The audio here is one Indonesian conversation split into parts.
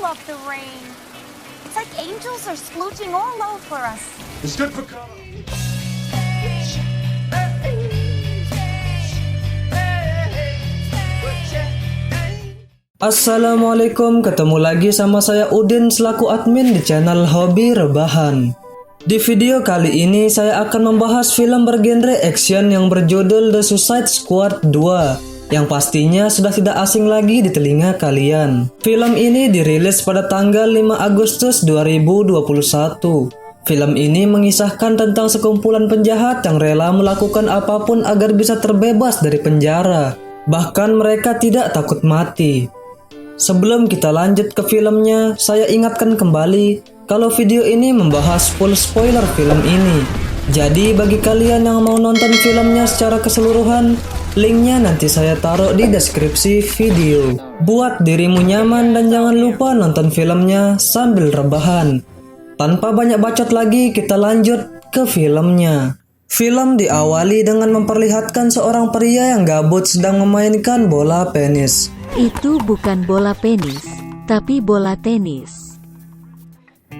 love the rain. It's like angels are splooching all over us. It's good for color. Assalamualaikum, ketemu lagi sama saya Udin selaku admin di channel Hobi Rebahan. Di video kali ini saya akan membahas film bergenre action yang berjudul The Suicide Squad 2 yang pastinya sudah tidak asing lagi di telinga kalian. Film ini dirilis pada tanggal 5 Agustus 2021. Film ini mengisahkan tentang sekumpulan penjahat yang rela melakukan apapun agar bisa terbebas dari penjara. Bahkan mereka tidak takut mati. Sebelum kita lanjut ke filmnya, saya ingatkan kembali kalau video ini membahas full spoiler film ini. Jadi bagi kalian yang mau nonton filmnya secara keseluruhan, linknya nanti saya taruh di deskripsi video. Buat dirimu nyaman dan jangan lupa nonton filmnya sambil rebahan. Tanpa banyak bacot lagi, kita lanjut ke filmnya. Film diawali dengan memperlihatkan seorang pria yang gabut sedang memainkan bola penis. Itu bukan bola penis, tapi bola tenis.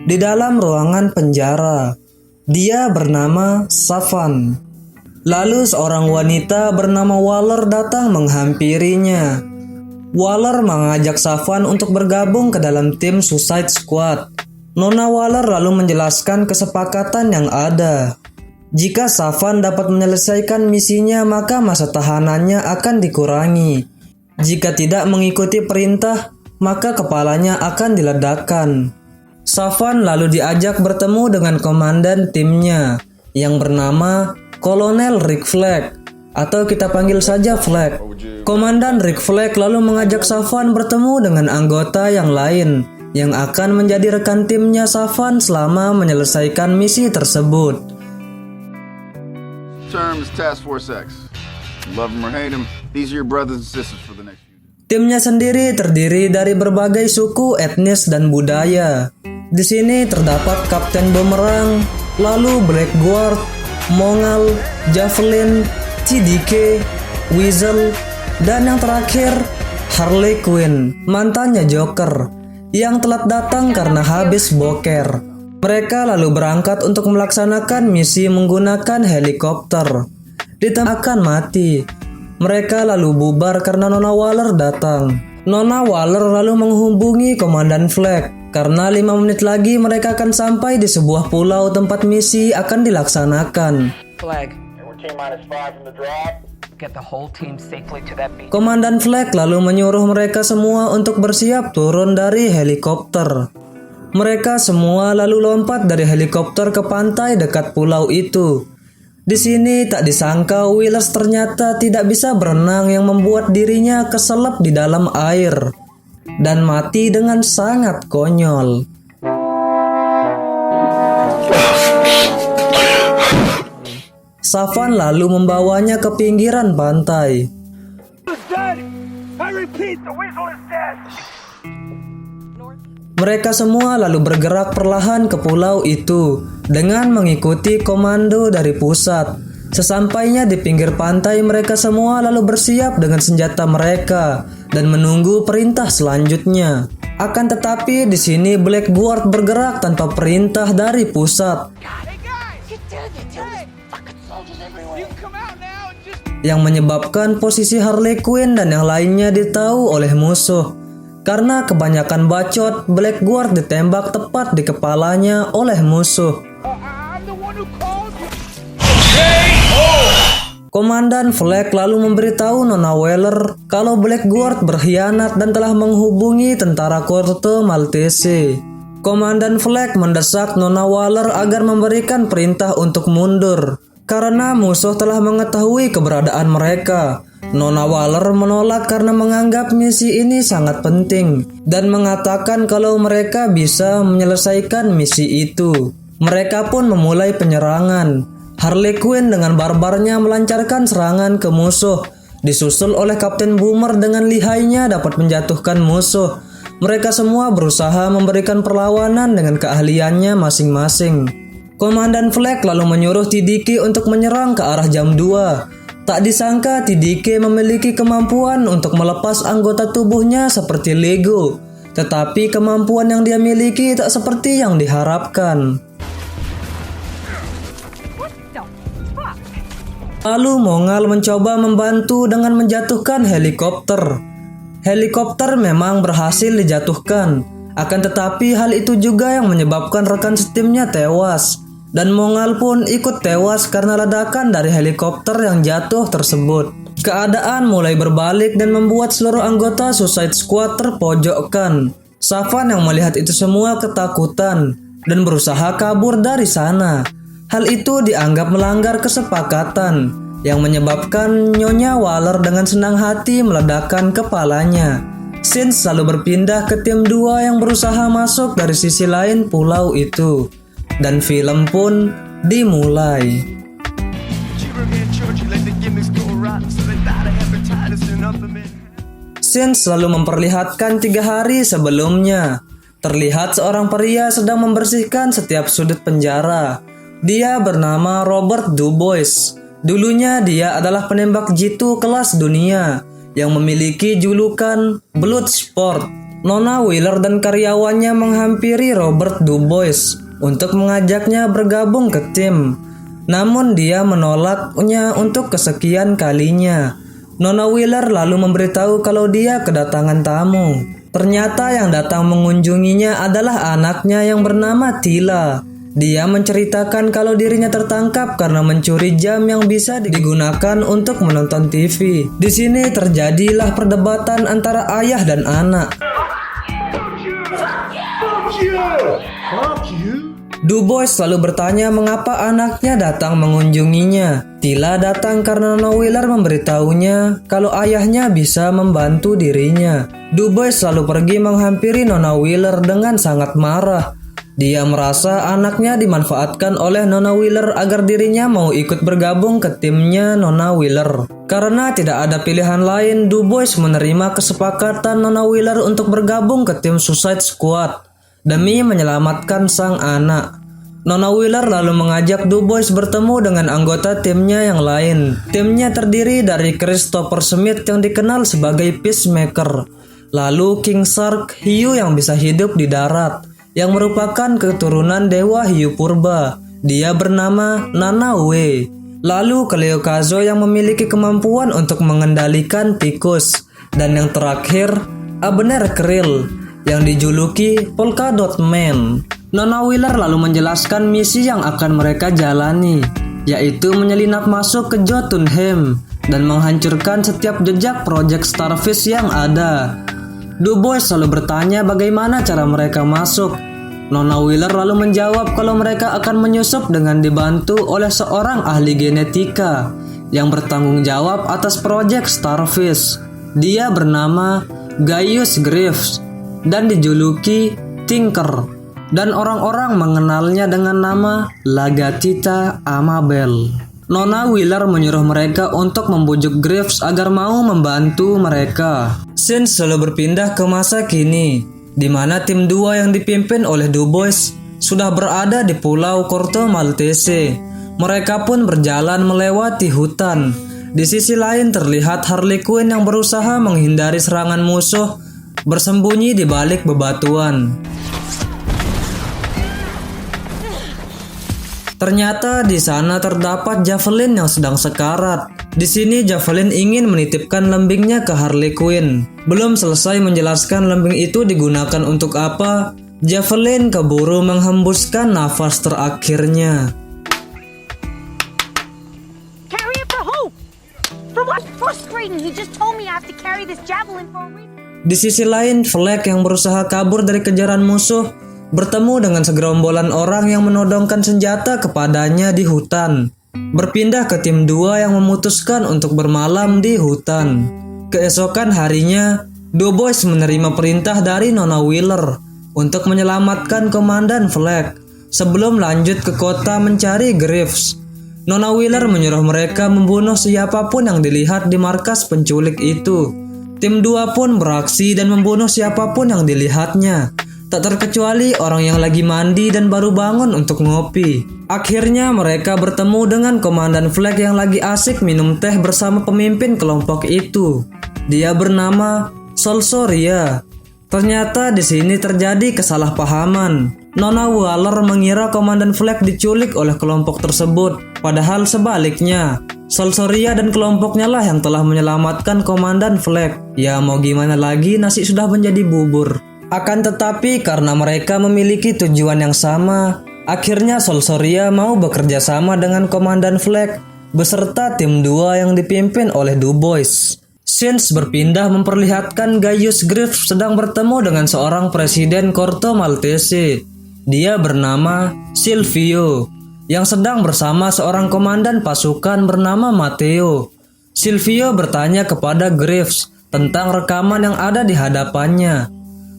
Di dalam ruangan penjara, dia bernama Savan. Lalu seorang wanita bernama Waller datang menghampirinya. Waller mengajak Savan untuk bergabung ke dalam tim Suicide Squad. Nona Waller lalu menjelaskan kesepakatan yang ada. Jika Savan dapat menyelesaikan misinya, maka masa tahanannya akan dikurangi. Jika tidak mengikuti perintah, maka kepalanya akan diledakkan. Savan lalu diajak bertemu dengan komandan timnya yang bernama Kolonel Rick Flag, atau kita panggil saja Flag. Komandan Rick Flag lalu mengajak Savan bertemu dengan anggota yang lain yang akan menjadi rekan timnya Savan selama menyelesaikan misi tersebut. Term is Task Force X. Love him or hate him, these are your brothers and sisters for the next few days. Timnya sendiri terdiri dari berbagai suku, etnis, dan budaya. Di sini terdapat Kapten Boomerang, lalu Blackguard, Mongal, Javelin, TDK, Weasel, dan yang terakhir Harley Quinn, mantannya Joker, yang telat datang karena habis boker. Mereka lalu berangkat untuk melaksanakan misi menggunakan helikopter. Akan mati. Mereka lalu bubar karena Nona Waller datang. Nona Waller lalu menghubungi Komandan Flag karena 5 menit lagi mereka akan sampai di sebuah pulau tempat misi akan dilaksanakan. Flag. We're T-5 from the drop. Get the whole team safely to that beach. Komandan Flag lalu menyuruh mereka semua untuk bersiap turun dari helikopter. Mereka semua lalu lompat dari helikopter ke pantai dekat pulau itu. Di sini tak disangka Willers ternyata tidak bisa berenang yang membuat dirinya keselap di dalam air dan mati dengan sangat konyol. Savan lalu membawanya ke pinggiran pantai. Mereka semua lalu bergerak perlahan ke pulau itu dengan mengikuti komando dari pusat. Sesampainya di pinggir pantai, mereka semua lalu bersiap dengan senjata mereka dan menunggu perintah selanjutnya. Akan tetapi di sini Blackguard bergerak tanpa perintah dari pusat, yang menyebabkan posisi Harley Quinn dan yang lainnya ditahu oleh musuh. Karena kebanyakan bacot, Blackguard ditembak tepat di kepalanya oleh musuh. Komandan Flag lalu memberitahu Nona Waller kalau Blackguard berkhianat dan telah menghubungi tentara Corto Maltese. Komandan Flag mendesak Nona Waller agar memberikan perintah untuk mundur karena musuh telah mengetahui keberadaan mereka. Nona Waller menolak karena menganggap misi ini sangat penting dan mengatakan kalau mereka bisa menyelesaikan misi itu. Mereka pun memulai penyerangan. Harley Quinn dengan barbarnya melancarkan serangan ke musuh, disusul oleh Kapten Boomer dengan lihainya dapat menjatuhkan musuh. Mereka semua berusaha memberikan perlawanan dengan keahliannya masing-masing. Komandan Flag lalu menyuruh TDK untuk menyerang ke arah jam 2. Tak disangka TDK memiliki kemampuan untuk melepas anggota tubuhnya seperti Lego. Tetapi kemampuan yang dia miliki tak seperti yang diharapkan. Lalu Mongal mencoba membantu dengan menjatuhkan helikopter. Helikopter memang berhasil dijatuhkan, akan tetapi hal itu juga yang menyebabkan rekan setimnya tewas. Dan Mongal pun ikut tewas karena ledakan dari helikopter yang jatuh tersebut. Keadaan mulai berbalik dan membuat seluruh anggota Suicide Squad terpojokkan. Savan yang melihat itu semua ketakutan dan berusaha kabur dari sana. Hal itu dianggap melanggar kesepakatan, yang menyebabkan Nyonya Waller dengan senang hati meledakkan kepalanya. Scene selalu berpindah ke tim 2 yang berusaha masuk dari sisi lain pulau itu. Dan film pun dimulai. Scene selalu memperlihatkan 3 hari sebelumnya. Terlihat seorang pria sedang membersihkan setiap sudut penjara. Dia bernama Robert Dubois. Dulunya dia adalah penembak jitu kelas dunia yang memiliki julukan Bloodsport. Nona Wheeler dan karyawannya menghampiri Robert Dubois untuk mengajaknya bergabung ke tim. Namun dia menolaknya untuk kesekian kalinya. Nona Wheeler lalu memberitahu kalau dia kedatangan tamu. Ternyata yang datang mengunjunginya adalah anaknya yang bernama Tila. Dia menceritakan kalau dirinya tertangkap karena mencuri jam yang bisa digunakan untuk menonton TV. Di sini terjadilah perdebatan antara ayah dan anak. Dubois selalu bertanya mengapa anaknya datang mengunjunginya. Tila datang karena Nona Wheeler memberitahunya kalau ayahnya bisa membantu dirinya. Dubois selalu pergi menghampiri Nona Wheeler dengan sangat marah. Dia merasa anaknya dimanfaatkan oleh Nona Wheeler agar dirinya mau ikut bergabung ke timnya Nona Wheeler. Karena tidak ada pilihan lain, Dubois menerima kesepakatan Nona Wheeler untuk bergabung ke tim Suicide Squad demi menyelamatkan sang anak. Nona Wheeler lalu mengajak Dubois bertemu dengan anggota timnya yang lain. Timnya terdiri dari Christopher Smith yang dikenal sebagai Peacemaker, lalu King Shark, hiu yang bisa hidup di darat, yang merupakan keturunan dewa hiu purba. Dia bernama Nanaue. Lalu Cleocazo yang memiliki kemampuan untuk mengendalikan tikus. Dan yang terakhir, Abner Krill yang dijuluki Polka Dot Man. Nona Wheeler lalu menjelaskan misi yang akan mereka jalani, yaitu menyelinap masuk ke Jotunheim dan menghancurkan setiap jejak proyek Starfish yang ada. Dubois selalu bertanya bagaimana cara mereka masuk. Nona Wheeler lalu menjawab kalau mereka akan menyusup dengan dibantu oleh seorang ahli genetika yang bertanggung jawab atas proyek Starfish. Dia bernama Gaius Greaves dan dijuluki Tinker, dan orang-orang mengenalnya dengan nama Lagatita Amabel. Nona Wheeler menyuruh mereka untuk membujuk Greaves agar mau membantu mereka. Scene selalu berpindah ke masa kini, di mana tim 2 yang dipimpin oleh Dubois sudah berada di Pulau Corto Maltese. Mereka pun berjalan melewati hutan. Di sisi lain terlihat Harley Quinn yang berusaha menghindari serangan musuh, bersembunyi di balik bebatuan. Ternyata di sana terdapat Javelin yang sedang sekarat. Di sini Javelin ingin menitipkan lembingnya ke Harley Quinn. Belum selesai menjelaskan lembing itu digunakan untuk apa, Javelin keburu menghembuskan nafas terakhirnya. Carry it for who? For what? Frustrating. He just told me I have to carry this javelin for a reason. Di sisi lain, Fleck yang berusaha kabur dari kejaran musuh bertemu dengan segerombolan orang yang menodongkan senjata kepadanya di hutan. Berpindah ke tim 2 yang memutuskan untuk bermalam di hutan. Keesokan harinya, Dubois menerima perintah dari Nona Wheeler untuk menyelamatkan Komandan Fleck sebelum lanjut ke kota mencari Greaves. Nona Wheeler menyuruh mereka membunuh siapapun yang dilihat di markas penculik itu. Tim 2 pun beraksi dan membunuh siapapun yang dilihatnya, tak terkecuali orang yang lagi mandi dan baru bangun untuk ngopi. Akhirnya mereka bertemu dengan Komandan Fleck yang lagi asik minum teh bersama pemimpin kelompok itu. Dia bernama Solsoria. Ternyata di sini terjadi kesalahpahaman. Nona Waller mengira Komandan Flag diculik oleh kelompok tersebut, padahal sebaliknya. Solsoria dan kelompoknya lah yang telah menyelamatkan Komandan Flag. Ya mau gimana lagi, nasi sudah menjadi bubur. Akan tetapi karena mereka memiliki tujuan yang sama, akhirnya Solsoria mau bekerja sama dengan Komandan Flag beserta tim 2 yang dipimpin oleh Du Bois. Scenes berpindah memperlihatkan Gaius Griffes sedang bertemu dengan seorang presiden Corto Maltese. Dia bernama Silvio, yang sedang bersama seorang komandan pasukan bernama Matteo. Silvio bertanya kepada Griffes tentang rekaman yang ada di hadapannya.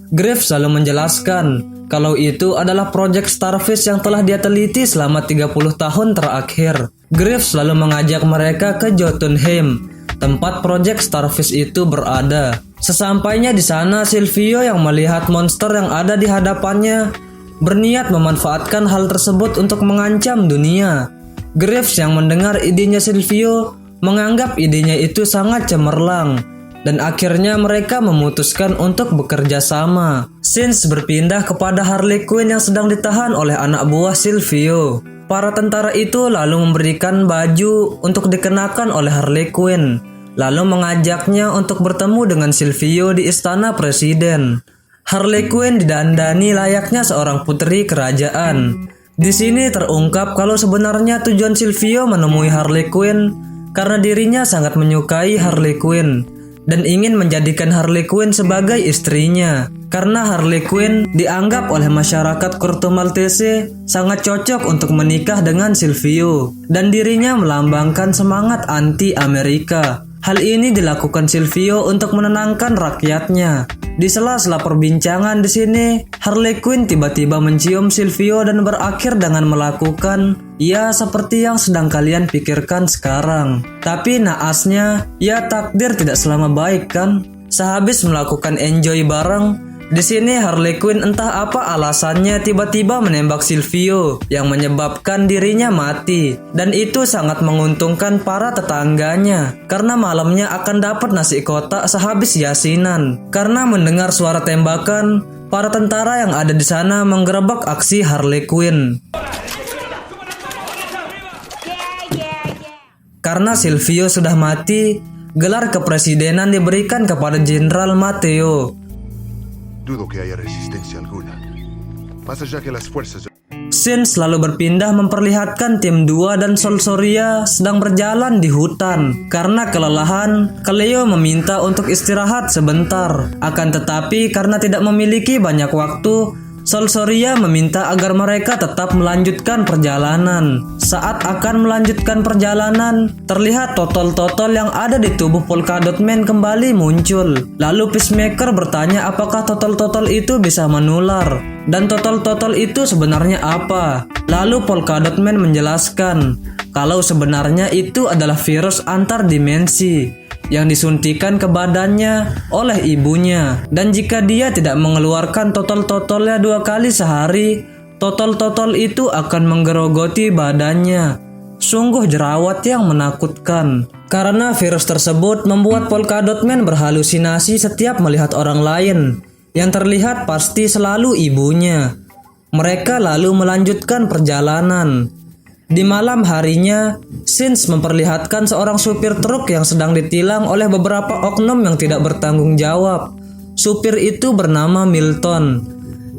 Griffes selalu menjelaskan kalau itu adalah proyek Starfish yang telah dia teliti selama 30 tahun terakhir. Griffes selalu mengajak mereka ke Jotunheim, tempat proyek Starfish itu berada. Sesampainya di sana, Silvio yang melihat monster yang ada di hadapannya berniat memanfaatkan hal tersebut untuk mengancam dunia. Griffes yang mendengar idenya Silvio menganggap idenya itu sangat cemerlang, dan akhirnya mereka memutuskan untuk bekerja sama. Scenes berpindah kepada Harley Quinn yang sedang ditahan oleh anak buah Silvio. Para tentara itu lalu memberikan baju untuk dikenakan oleh Harley Quinn, lalu mengajaknya untuk bertemu dengan Silvio di istana presiden. Harley Quinn didandani layaknya seorang putri kerajaan. Di sini terungkap kalau sebenarnya tujuan Silvio menemui Harley Quinn karena dirinya sangat menyukai Harley Quinn dan ingin menjadikan Harley Quinn sebagai istrinya. Karena Harley Quinn dianggap oleh masyarakat Corto Maltese sangat cocok untuk menikah dengan Silvio dan dirinya melambangkan semangat anti-Amerika. Hal ini dilakukan Silvio untuk menenangkan rakyatnya. Di sela-sela perbincangan di sini, Harley Quinn tiba-tiba mencium Silvio dan berakhir dengan melakukan ya seperti yang sedang kalian pikirkan sekarang. Tapi naasnya, ya takdir tidak selama baik kan? Sehabis melakukan enjoy bareng, di sini Harley Quinn entah apa alasannya tiba-tiba menembak Silvio yang menyebabkan dirinya mati, dan itu sangat menguntungkan para tetangganya karena malamnya akan dapat nasi kotak sehabis yasinan. Karena mendengar suara tembakan, para tentara yang ada di sana menggerebek aksi Harley Quinn. Karena Silvio sudah mati, gelar kepresidenan diberikan kepada Jenderal Matteo. Dudo que haya resistencia alguna. Más allá que las fuerzas. Scenes selalu berpindah memperlihatkan tim 2 dan Solsoria sedang berjalan di hutan. Karena kelelahan, Cleo meminta untuk istirahat sebentar. Akan tetapi karena tidak memiliki banyak waktu, Solsoria meminta agar mereka tetap melanjutkan perjalanan. Saat akan melanjutkan perjalanan, terlihat totol-totol yang ada di tubuh Polka Dot Man kembali muncul. Lalu Peacemaker bertanya apakah totol-totol itu bisa menular, dan totol-totol itu sebenarnya apa. Lalu Polka Dot Man menjelaskan kalau sebenarnya itu adalah virus antar dimensi yang disuntikan ke badannya oleh ibunya, dan jika dia tidak mengeluarkan totol-totolnya 2 kali sehari, totol-totol itu akan menggerogoti badannya. Sungguh jerawat yang menakutkan. Karena virus tersebut membuat Polka Dot Man berhalusinasi setiap melihat orang lain, yang terlihat pasti selalu ibunya. Mereka lalu melanjutkan perjalanan. Di malam harinya, Scenes memperlihatkan seorang supir truk yang sedang ditilang oleh beberapa oknum yang tidak bertanggung jawab. Supir itu bernama Milton.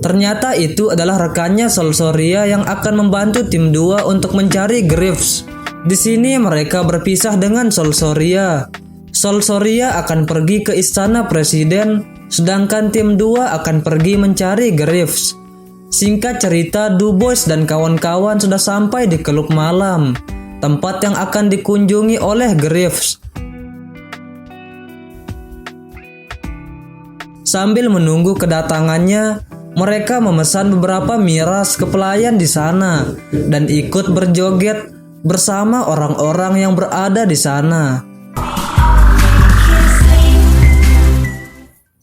Ternyata itu adalah rekannya Solsoria yang akan membantu tim 2 untuk mencari Griffes. Di sini mereka berpisah dengan Solsoria. Solsoria akan pergi ke istana presiden, sedangkan tim 2 akan pergi mencari Griffes. Singkat cerita, Du Bois dan kawan-kawan sudah sampai di Keluk Malam, tempat yang akan dikunjungi oleh Griffes. Sambil menunggu kedatangannya, mereka memesan beberapa miras ke pelayan di sana dan ikut berjoget bersama orang-orang yang berada di sana.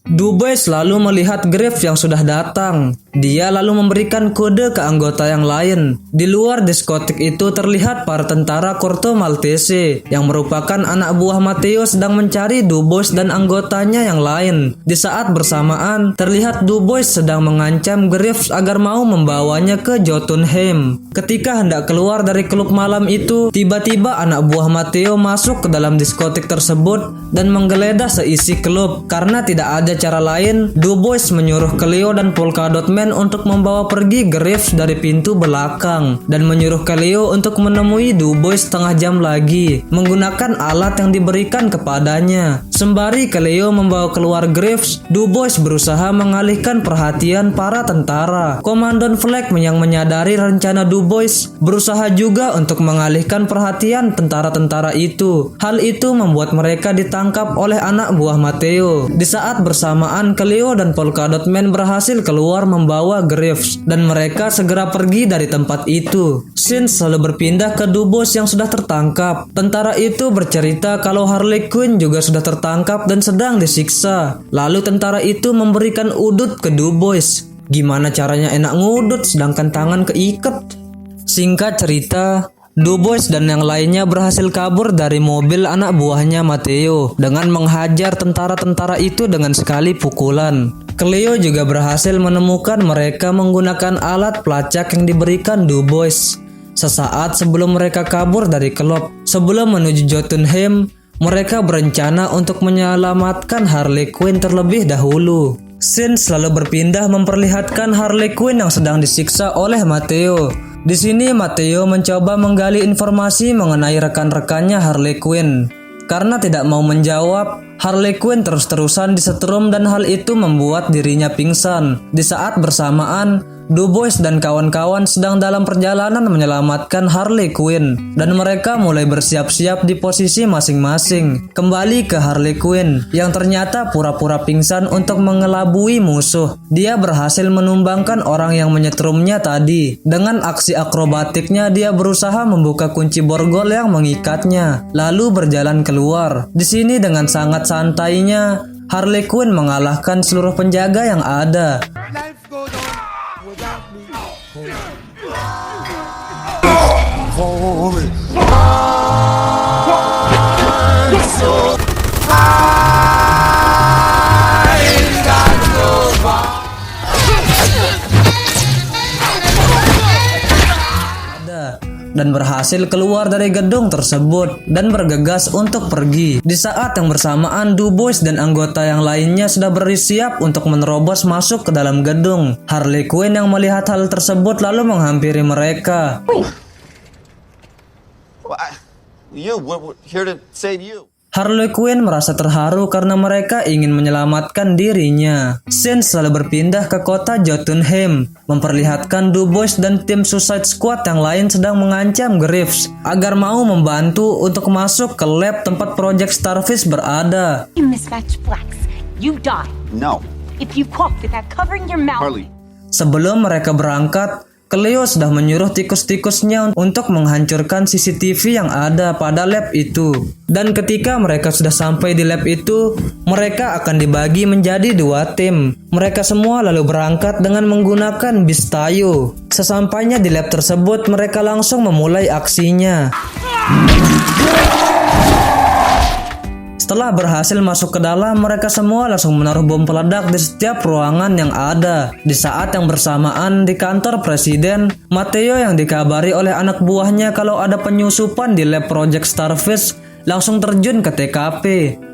Du Bois lalu melihat Griffes yang sudah datang. Dia lalu memberikan kode ke anggota yang lain. Di luar diskotik itu terlihat para tentara Corto Maltese yang merupakan anak buah Matteo sedang mencari Dubois dan anggotanya yang lain. Di saat bersamaan, terlihat Dubois sedang mengancam Graves agar mau membawanya ke Jotunheim. Ketika hendak keluar dari klub malam itu, tiba-tiba anak buah Matteo masuk ke dalam diskotik tersebut dan menggeledah seisi klub. Karena tidak ada cara lain, Dubois menyuruh Cleo dan Polka Dot Man untuk membawa pergi Graves dari pintu belakang dan menyuruh Cleo untuk menemui Dubois setengah jam lagi menggunakan alat yang diberikan kepadanya. Sembari Cleo membawa keluar Graves, Dubois berusaha mengalihkan perhatian para tentara. Komandan Fleck yang menyadari rencana Dubois berusaha juga untuk mengalihkan perhatian tentara-tentara itu. Hal itu membuat mereka ditangkap oleh anak buah Matteo. Di saat bersamaan, Cleo dan Polka Dot Man berhasil keluar membawa Graves dan mereka segera pergi dari tempat itu. Scene selalu berpindah ke Dubois yang sudah tertangkap. Tentara itu bercerita kalau Harley Quinn juga sudah tertangkap dan sedang disiksa. Lalu tentara itu memberikan udut ke Dubois. Gimana caranya enak ngudut sedangkan tangan keikat? Singkat cerita, Dubois dan yang lainnya berhasil kabur dari mobil anak buahnya Matteo dengan menghajar tentara-tentara itu dengan sekali pukulan. Cleo juga berhasil menemukan mereka menggunakan alat pelacak yang diberikan Dubois. Sesaat sebelum mereka kabur dari klub, sebelum menuju Jotunheim, mereka berencana untuk menyelamatkan Harley Quinn terlebih dahulu. Scene selalu berpindah memperlihatkan Harley Quinn yang sedang disiksa oleh Matteo. Di sini Matteo mencoba menggali informasi mengenai rekan-rekannya Harley Quinn. Karena tidak mau menjawab, Harley Quinn terus-terusan disetrum dan hal itu membuat dirinya pingsan. Di saat bersamaan, Dubois dan kawan-kawan sedang dalam perjalanan menyelamatkan Harley Quinn dan mereka mulai bersiap-siap di posisi masing-masing. Kembali ke Harley Quinn yang ternyata pura-pura pingsan untuk mengelabui musuh. Dia berhasil menumbangkan orang yang menyetrumnya tadi. Dengan aksi akrobatiknya dia berusaha membuka kunci borgol yang mengikatnya, lalu berjalan keluar. Di sini dengan sangat santainya, Harley Quinn mengalahkan seluruh penjaga yang ada. Dan berhasil keluar dari gedung tersebut dan bergegas untuk pergi. Di saat yang bersamaan, Dubois dan anggota yang lainnya sudah bersiap untuk menerobos masuk ke dalam gedung. Harley Quinn yang melihat hal tersebut lalu menghampiri mereka. We're here to save you. Harley Quinn merasa terharu karena mereka ingin menyelamatkan dirinya. Scene selalu berpindah ke kota Jotunheim, memperlihatkan Dubois dan tim Suicide Squad yang lain sedang mengancam Graves agar mau membantu untuk masuk ke lab tempat Project Starfish berada. You mismatched blacks. You die. No. If you cough without covering your mouth. Harley. Sebelum mereka berangkat, Cleo sudah menyuruh tikus-tikusnya untuk menghancurkan CCTV yang ada pada lab itu. Dan ketika mereka sudah sampai di lab itu, mereka akan dibagi menjadi 2 tim. Mereka semua lalu berangkat dengan menggunakan bis Tayo. Sesampainya di lab tersebut, mereka langsung memulai aksinya. Setelah berhasil masuk ke dalam, mereka semua langsung menaruh bom peledak di setiap ruangan yang ada. Di saat yang bersamaan di kantor presiden, Matteo yang dikabari oleh anak buahnya kalau ada penyusupan di lab Project Starfish langsung terjun ke TKP.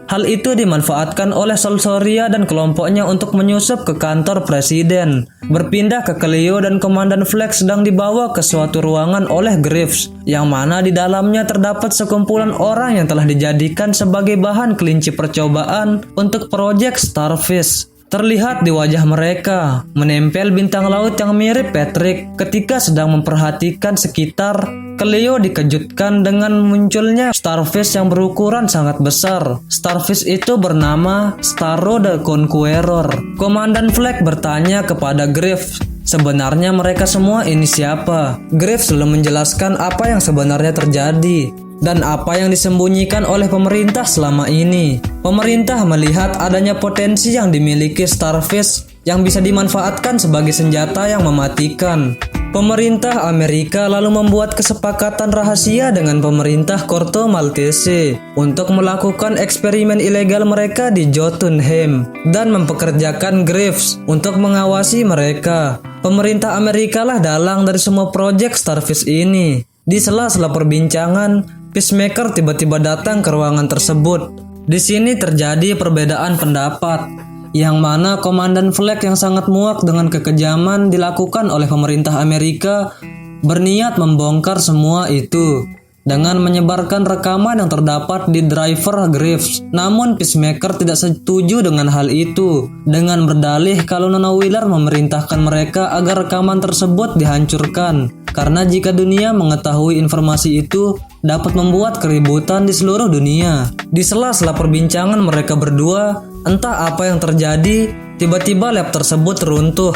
Hal itu dimanfaatkan oleh Solsoria dan kelompoknya untuk menyusup ke kantor presiden. Berpindah ke Cleo dan Komandan Fleck sedang dibawa ke suatu ruangan oleh Graves, yang mana di dalamnya terdapat sekumpulan orang yang telah dijadikan sebagai bahan kelinci percobaan untuk Project Starfish. Terlihat di wajah mereka menempel bintang laut yang mirip Patrick. Ketika sedang memperhatikan sekitar, Cleo dikejutkan dengan munculnya starfish yang berukuran sangat besar. Starfish itu bernama Starro the Conqueror. Komandan Fleck bertanya kepada Graves, sebenarnya mereka semua ini siapa? Graves lalu menjelaskan apa yang sebenarnya terjadi dan apa yang disembunyikan oleh pemerintah selama ini. Pemerintah melihat adanya potensi yang dimiliki starfish yang bisa dimanfaatkan sebagai senjata yang mematikan. Pemerintah Amerika lalu membuat kesepakatan rahasia dengan pemerintah Corto Maltese untuk melakukan eksperimen ilegal mereka di Jotunheim dan mempekerjakan Graves untuk mengawasi mereka. Pemerintah Amerika lah dalang dari semua proyek Starfish ini. Di sela-sela perbincangan, Peacemaker tiba-tiba datang ke ruangan tersebut. Di sini terjadi perbedaan pendapat, yang mana Komandan Flag yang sangat muak dengan kekejaman dilakukan oleh pemerintah Amerika berniat membongkar semua itu dengan menyebarkan rekaman yang terdapat di driver Graves. Namun Peacemaker tidak setuju dengan hal itu dengan berdalih kalau Nona Wheeler memerintahkan mereka agar rekaman tersebut dihancurkan karena jika dunia mengetahui informasi itu dapat membuat keributan di seluruh dunia. Di sela-sela perbincangan mereka berdua, entah apa yang terjadi, tiba-tiba lab tersebut runtuh.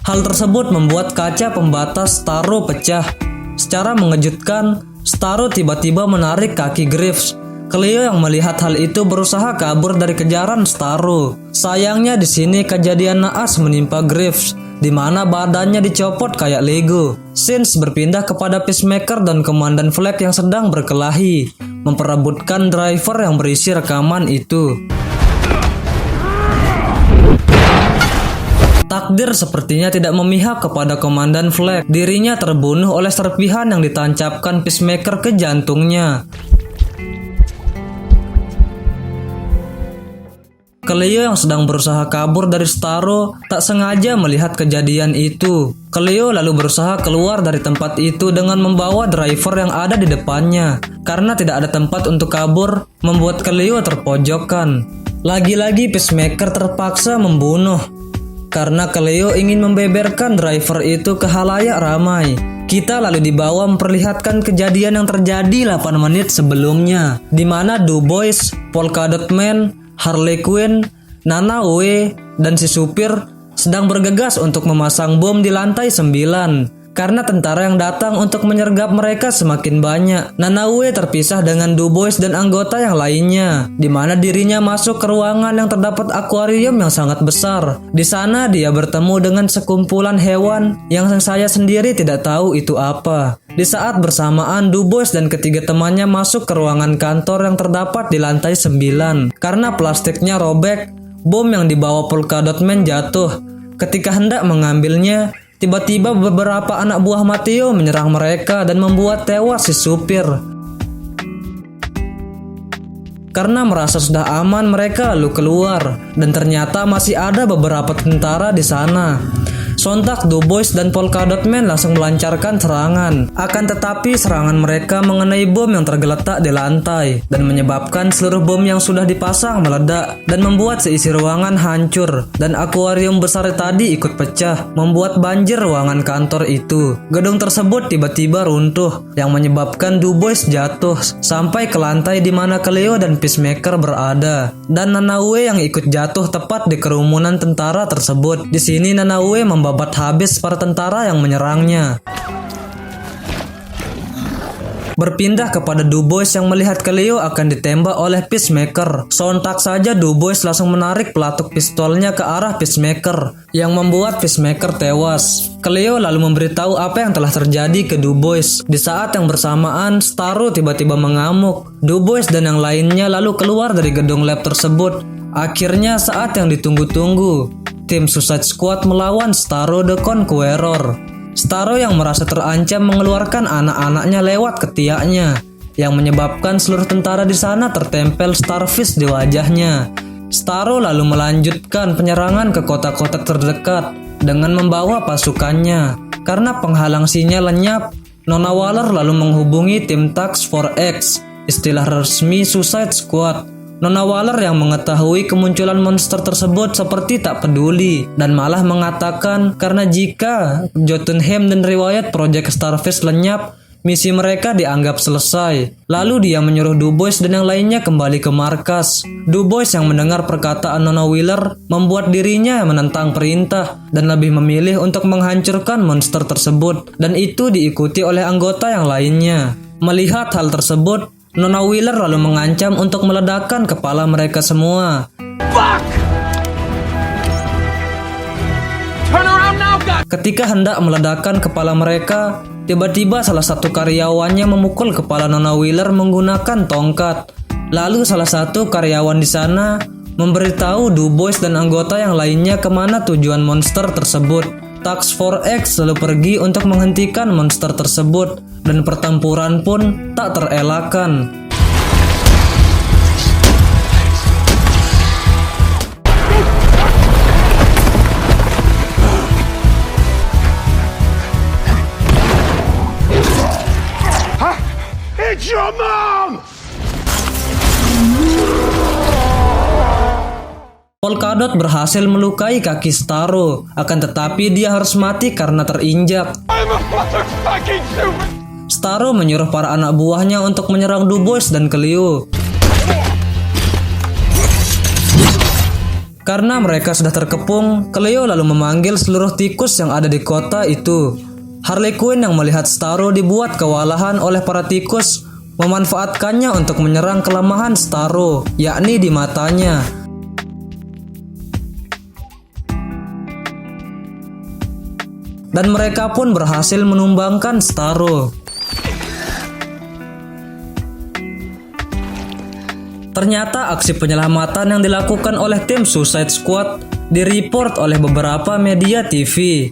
Hal tersebut membuat kaca pembatas Starro pecah. Secara mengejutkan, Starro tiba-tiba menarik kaki Graves. Cleo yang melihat hal itu berusaha kabur dari kejaran Starro. Sayangnya di sini kejadian naas menimpa Graves, di mana badannya dicopot kayak Lego. Scenes berpindah kepada Peacemaker dan Komandan Flag yang sedang berkelahi, memperebutkan driver yang berisi rekaman itu. Takdir sepertinya tidak memihak kepada Komandan Flag. Dirinya terbunuh oleh serpihan yang ditancapkan Peacemaker ke jantungnya. Cleo yang sedang berusaha kabur dari Starro tak sengaja melihat kejadian itu. Cleo lalu berusaha keluar dari tempat itu dengan membawa driver yang ada di depannya. Karena tidak ada tempat untuk kabur, membuat Cleo terpojokkan. Lagi-lagi Peacemaker terpaksa membunuh karena Cleo ingin membeberkan driver itu ke khalayak ramai. Kita lalu dibawa memperlihatkan kejadian yang terjadi 8 menit sebelumnya, di mana Du Bois, Polka Dot Man, Harley Quinn, Nana W, dan si supir sedang bergegas untuk memasang bom di lantai 9. Karena tentara yang datang untuk menyergap mereka semakin banyak, Nana W terpisah dengan Du Bois dan anggota yang lainnya, di mana dirinya masuk ke ruangan yang terdapat akuarium yang sangat besar. Di sana dia bertemu dengan sekumpulan hewan yang saya sendiri tidak tahu itu apa. Di saat bersamaan, Du Bois dan ketiga temannya masuk ke ruangan kantor yang terdapat di lantai 9. Karena plastiknya robek, bom yang dibawa Polka Dot Man jatuh. Ketika hendak mengambilnya, tiba-tiba beberapa anak buah Matteo menyerang mereka dan membuat tewas si supir. Karena merasa sudah aman, mereka lalu keluar dan ternyata masih ada beberapa tentara di sana. Sontak Du Bois dan Polka Dot Man langsung melancarkan serangan. Akan tetapi serangan mereka mengenai bom yang tergeletak di lantai dan menyebabkan seluruh bom yang sudah dipasang meledak dan membuat seisi ruangan hancur, dan akuarium besar tadi ikut pecah, membuat banjir ruangan kantor itu. Gedung tersebut tiba-tiba runtuh yang menyebabkan Du Bois jatuh sampai ke lantai di mana Cleo dan Peacemaker berada, dan Nana W yang ikut jatuh tepat di kerumunan tentara tersebut. Di sini Nana W membabat habis para tentara yang menyerangnya. Berpindah kepada Du Bois yang melihat Cleo akan ditembak oleh Peacemaker. Sontak saja Du Bois langsung menarik pelatuk pistolnya ke arah Peacemaker, yang membuat Peacemaker tewas. Cleo lalu memberitahu apa yang telah terjadi ke Du Bois. Di saat yang bersamaan, Starro tiba-tiba mengamuk. Du Bois dan yang lainnya lalu keluar dari gedung lab tersebut. Akhirnya saat yang ditunggu-tunggu, tim Suicide Squad melawan Starro the Conqueror. Starro yang merasa terancam mengeluarkan anak-anaknya lewat ketiaknya, yang menyebabkan seluruh tentara di sana tertempel Starfish di wajahnya. Starro lalu melanjutkan penyerangan ke kota-kota terdekat dengan membawa pasukannya. Karena penghalang sinyal lenyap, Nona Waller lalu menghubungi tim Task Force X, istilah resmi Suicide Squad. Nona Waller yang mengetahui kemunculan monster tersebut seperti tak peduli dan malah mengatakan karena jika Jotunheim dan riwayat proyek Starfish lenyap, misi mereka dianggap selesai. Lalu dia menyuruh Du Bois dan yang lainnya kembali ke markas. Du Bois yang mendengar perkataan Nona Wheeler membuat dirinya menentang perintah dan lebih memilih untuk menghancurkan monster tersebut, dan itu diikuti oleh anggota yang lainnya. Melihat hal tersebut, Nona Wheeler lalu mengancam untuk meledakkan kepala mereka semua. Ketika hendak meledakkan kepala mereka, tiba-tiba salah satu karyawannya memukul kepala Nona Wheeler menggunakan tongkat. Lalu salah satu karyawan di sana memberitahu DuBois dan anggota yang lainnya kemana tujuan monster tersebut. Task Force X lalu pergi untuk menghentikan monster tersebut dan pertempuran pun tak terelakkan. It's your mom! Polkadot berhasil melukai kaki Starro, akan tetapi dia harus mati karena terinjak. Starro menyuruh para anak buahnya untuk menyerang DuBois dan Cleo. Karena mereka sudah terkepung, Cleo lalu memanggil seluruh tikus yang ada di kota itu. Harley Quinn yang melihat Starro dibuat kewalahan oleh para tikus, memanfaatkannya untuk menyerang kelemahan Starro, yakni di matanya. Dan mereka pun berhasil menumbangkan Starro. Ternyata aksi penyelamatan yang dilakukan oleh tim Suicide Squad direport oleh beberapa media TV.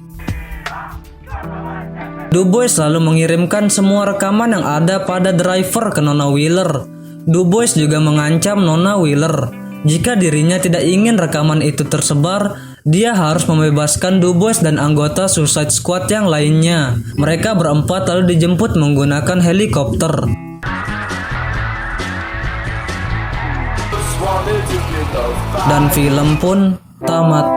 DuBois lalu mengirimkan semua rekaman yang ada pada driver ke Nona Wheeler. DuBois juga mengancam Nona Wheeler. Jika dirinya tidak ingin rekaman itu tersebar, dia harus membebaskan DuBois dan anggota Suicide Squad yang lainnya. Mereka berempat lalu dijemput menggunakan helikopter. Dan film pun tamat.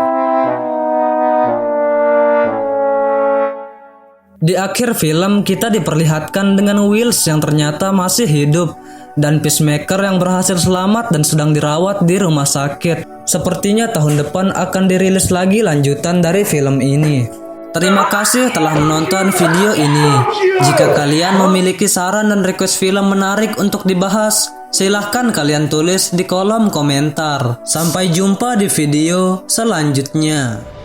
Di akhir film kita diperlihatkan dengan Wills yang ternyata masih hidup dan Peacemaker yang berhasil selamat dan sedang dirawat di rumah sakit. Sepertinya tahun depan akan dirilis lagi lanjutan dari film ini. Terima kasih telah menonton video ini. Jika kalian memiliki saran dan request film menarik untuk dibahas, silahkan kalian tulis di kolom komentar. Sampai jumpa di video selanjutnya.